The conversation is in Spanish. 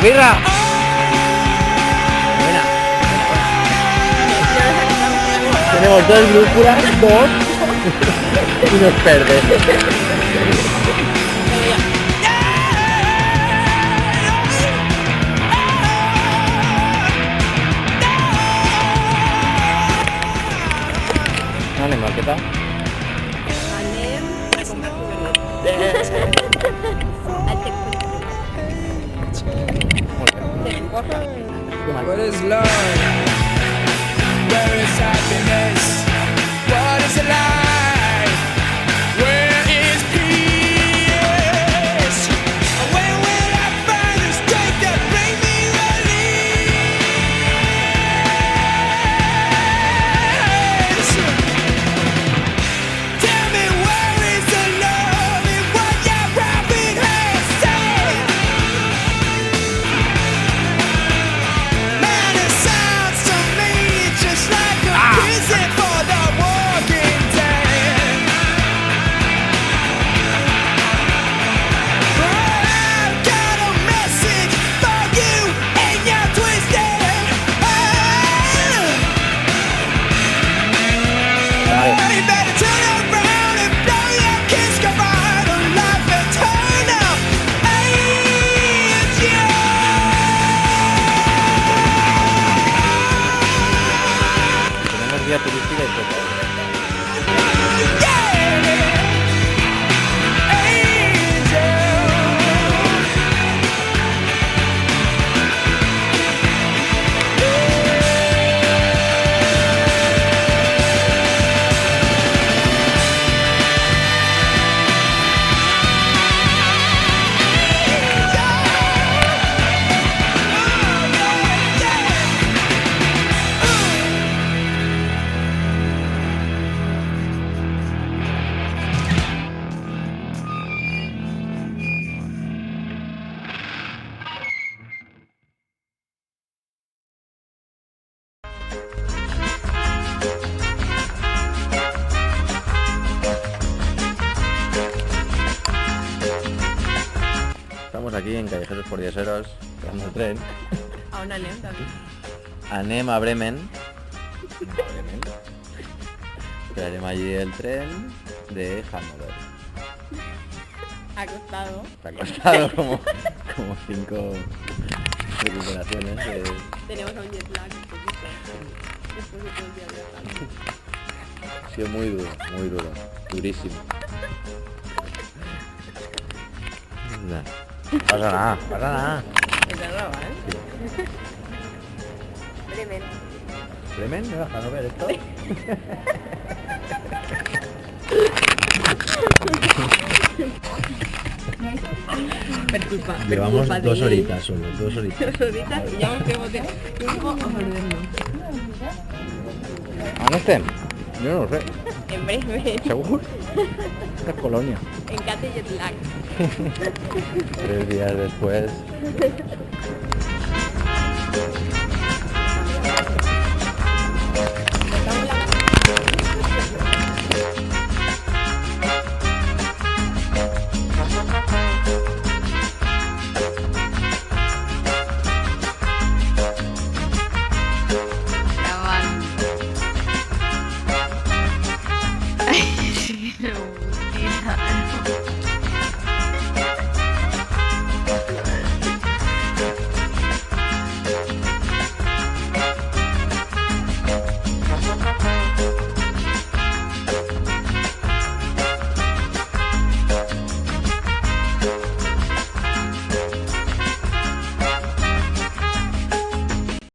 birra! Buena. Tenemos 2 brújulas, 2 y nos perde. Vale, marqueta. What is love? Where is happiness? What is life? Where is peace? When will I find the strength that bring me release? Tell me where is the love in what your rapping hands say? Man, it sounds to me just like a prison for the walking dead. I've got a message for you and your twisted head. You better turn around and blow your kiss goodbye to life eternal. Angel. Tenemos guía turística y todo. Estamos aquí en Callejeros Pordieseros, esperando el tren. A una lenta, ¿no? Anem a Bremen. Esperaremos allí el tren de Hannover. Acostado. Está acostado como 5 recuperaciones. Tenemos un jet lag un poquito. Después de todo el día viajando. Ha sido muy duro, durísimo. Nah, pasa nada. Es de roba, ¿eh? Bremen. ¿Bremen? ¿Me vas a no ver esto? Per culpa. Llevamos culpa 2 de- horitas solo, 2 horitas. 2 horitas y ya hemos tenido tiempo a perdernos. ¿Dónde estén? Yo no lo sé. En Bremen. ¿Seguro? Esta es Colonia. En Cate jet lag. 3 días después.